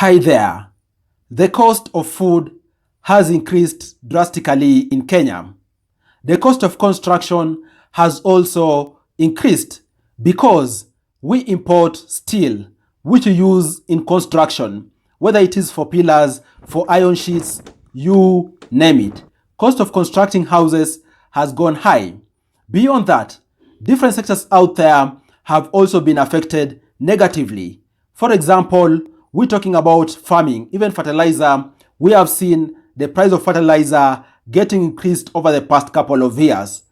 Hi there. The cost of food has increased drastically in Kenya. The cost of construction has also increased because we import steel, which we use in construction, whether it is for pillars, for iron sheets, you name it. Cost of constructing houses has gone high. Beyond that, different sectors out there have also been affected negatively. For example, we're talking about farming, even fertilizer. We have seen the price of fertilizer getting increased over the past couple of years.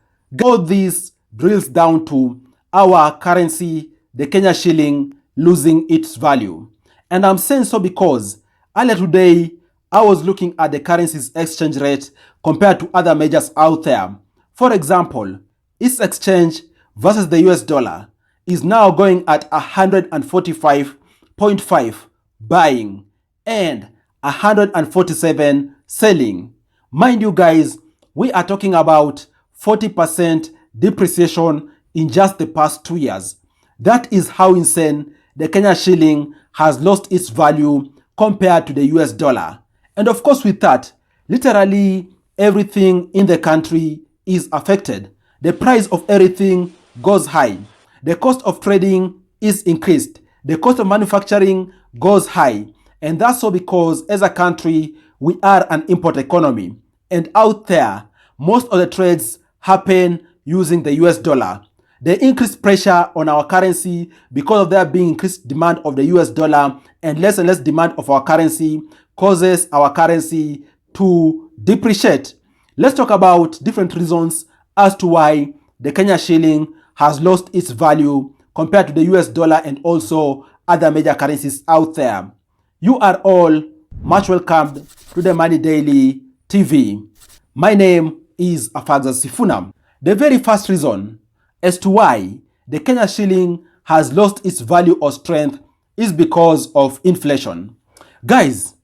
All this drills down to our currency, the Kenya shilling, losing its value. And I'm saying so because earlier today, I was looking at the currency's exchange rate compared to other majors out there. For example, its exchange versus the US dollar is now going at 145.5 buying and 147 selling. Mind you guys, we are talking about 40% depreciation in just the past 2 years. That is how insane the Kenya shilling has lost its value compared to the US dollar. And of course with that, literally everything in the country is affected. The price of everything goes high. The cost of trading is increased. The cost of manufacturing goes high. And that's so because as a country, we are an import economy. And out there, most of the trades happen using the US dollar. The increased pressure on our currency because of there being increased demand of the US dollar and less demand of our currency causes our currency to depreciate. Let's talk about different reasons as to why the Kenya shilling has lost its value compared to the US dollar and also other major currencies out there. You are all much welcomed to the Money Daily TV. My name is Afagza Sifuna. The very first reason as to why the Kenya shilling has lost its value or strength is because of inflation. Guys,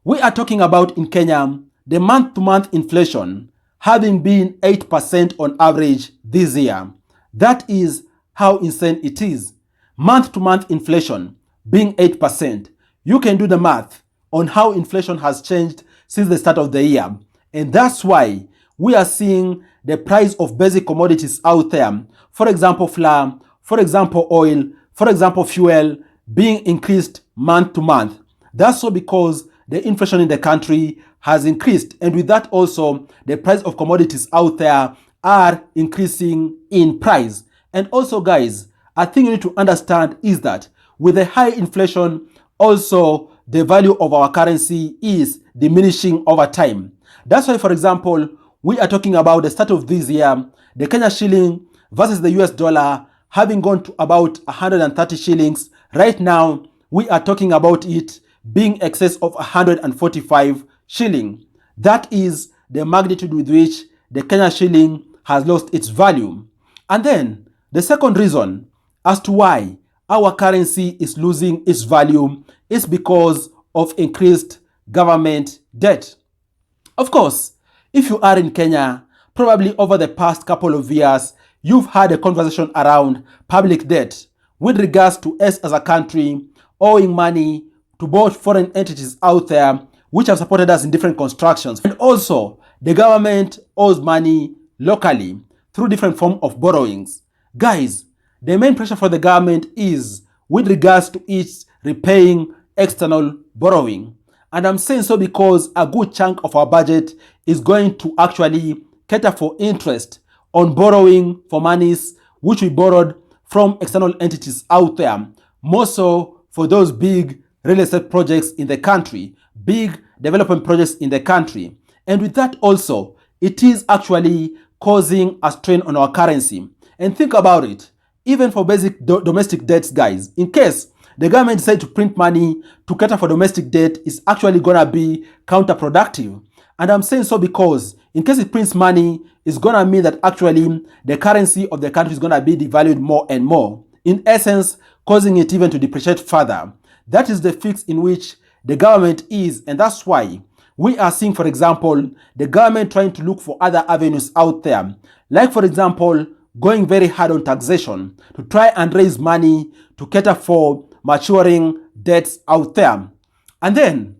we are talking about in Kenya the month-to-month inflation having been 8% on average this year. That is how insane it is. Month-to-month inflation being 8%. You can do the math on how inflation has changed since the start of the year. And that's why we are seeing the price of basic commodities out there, for example flour, for example oil, for example fuel, being increased month to month. That's so because the inflation in the country has increased, and with that also the price of commodities out there are increasing in price. And also guys, a thing you need to understand is that with the high inflation, also the value of our currency is diminishing over time. That's why, for example, we are talking about the start of this year, the Kenya shilling versus the US dollar having gone to about 130 shillings. Right now, we are talking about it being excess of 145 shilling. That is the magnitude with which the Kenya shilling has lost its value. And then the second reason as to why our currency is losing its value is because of increased government debt. Of course, if you are in Kenya, probably over the past couple of years, you've had a conversation around public debt with regards to us as a country owing money to both foreign entities out there which have supported us in different constructions. And also, the government owes money locally through different forms of borrowings. Guys, the main pressure for the government is with regards to its repaying external borrowing. And I'm saying so because a good chunk of our budget is going to actually cater for interest on borrowing for monies which we borrowed from external entities out there, more so for those big real estate projects in the country, big development projects in the country. And with that also, it is actually causing a strain on our currency. And think about it, even for basic domestic debts, guys, in case the government decided to print money to cater for domestic debt, is actually gonna be counterproductive. And I'm saying so because in case it prints money, it's gonna mean that actually the currency of the country is gonna be devalued more and more, in essence causing it even to depreciate further. That is the fix in which the government is, and that's why we are seeing, for example, the government trying to look for other avenues out there, like for example going very hard on taxation to try and raise money to cater for maturing debts out there. And then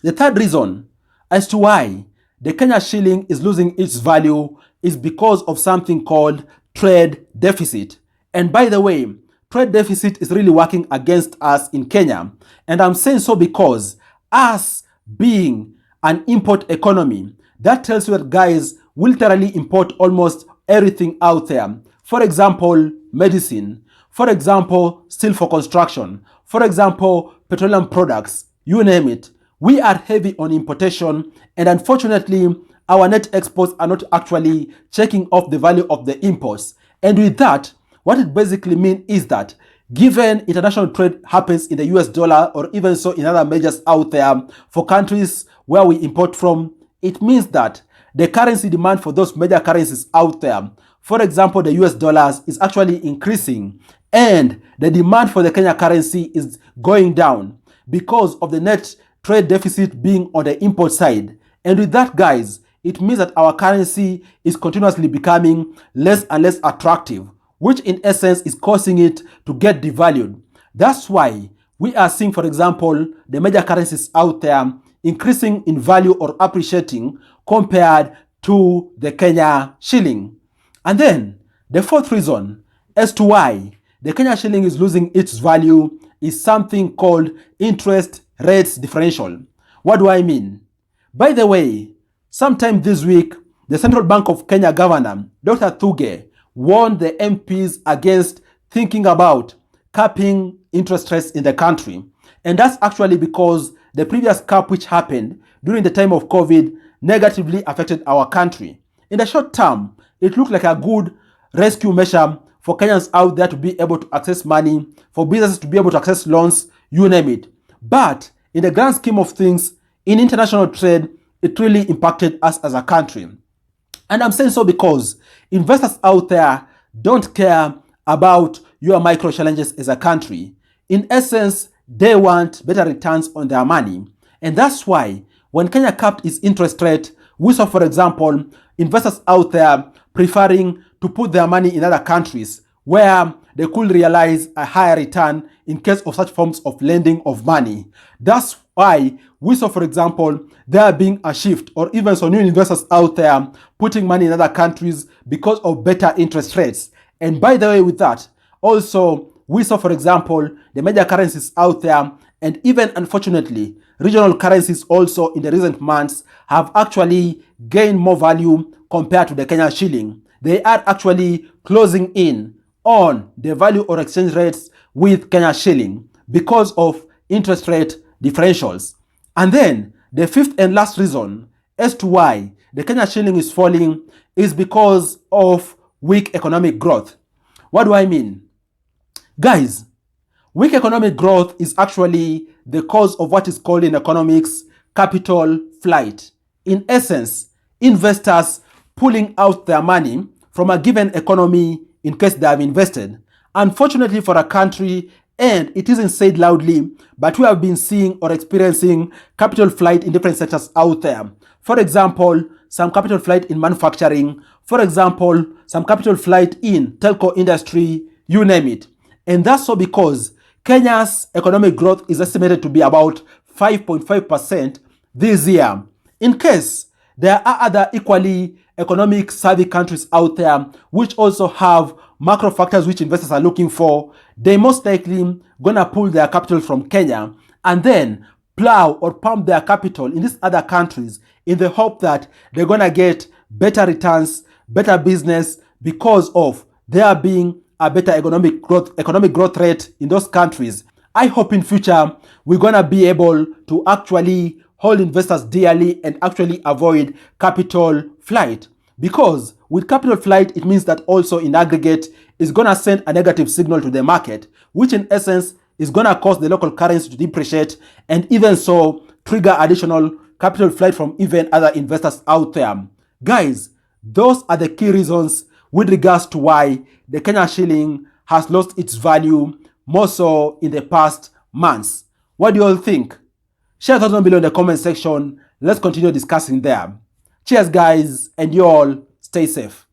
the third reason as to why the Kenya shilling is losing its value is because of something called trade deficit. And by the way, trade deficit is really working against us in Kenya. And I'm saying so because us being an import economy, that tells you that guys will literally import almost everything out there. For example, medicine. For example, steel for construction. For example, petroleum products. You name it. We are heavy on importation, and unfortunately, our net exports are not actually checking off the value of the imports. And with that, what it basically means is that given international trade happens in the US dollar or even so in other majors out there for countries where we import from, it means that the currency demand for those major currencies out there, for example, the US dollars, is actually increasing, and the demand for the Kenya currency is going down because of the net trade deficit being on the import side. And with that, guys, it means that our currency is continuously becoming less and less attractive, which in essence is causing it to get devalued. That's why we are seeing, for example, the major currencies out there increasing in value or appreciating compared to the Kenya shilling. And then the fourth reason as to why the Kenya shilling is losing its value is something called interest rates differential. What do I mean? By the way, sometime this week, the Central Bank of Kenya Governor, Dr. Thuge, warned the MPs against thinking about capping interest rates in the country. And that's actually because the previous cap which happened during the time of COVID negatively affected our country. In the short term, it looked like a good rescue measure for Kenyans out there to be able to access money, for businesses to be able to access loans, you name it. But in the grand scheme of things, in international trade, it really impacted us as a country. And I'm saying so because investors out there don't care about your micro challenges as a country. In essence, they want better returns on their money. And that's why when Kenya capped its interest rate, we saw, for example, investors out there preferring to put their money in other countries where they could realize a higher return in case of such forms of lending of money. That's why we saw, for example, there being a shift or even some new investors out there putting money in other countries because of better interest rates. And by the way, with that, also we saw, for example, the major currencies out there and even unfortunately, regional currencies also in the recent months have actually gained more value compared to the Kenya shilling. They are actually closing in on the value or exchange rates with Kenya shilling because of interest rate differentials. And then the fifth and last reason as to why the Kenya shilling is falling is because of weak economic growth. What do I mean? Guys, weak economic growth is actually the cause of what is called in economics capital flight. In essence, investors pulling out their money from a given economy in case they have invested. Unfortunately for a country, and it isn't said loudly, but we have been seeing or experiencing capital flight in different sectors out there. For example, some capital flight in manufacturing. For example, some capital flight in telco industry, you name it. And that's so because Kenya's economic growth is estimated to be about 5.5% this year. In case there are other equally economic savvy countries out there which also have macro factors which investors are looking for, they most likely gonna pull their capital from Kenya and then plow or pump their capital in these other countries in the hope that they're gonna get better returns, better business because of there being a better economic growth rate in those countries. I hope in future we're gonna be able to actually hold investors dearly and actually avoid capital flight. Because with capital flight, it means that also in aggregate is gonna send a negative signal to the market, which in essence is gonna cause the local currency to depreciate and even so trigger additional capital flight from even other investors out there. Guys, those are the key reasons with regards to why the Kenya shilling has lost its value more so in the past months. What do you all think? Share your thoughts down below in the comment section. Let's continue discussing there. Cheers guys, and you all stay safe.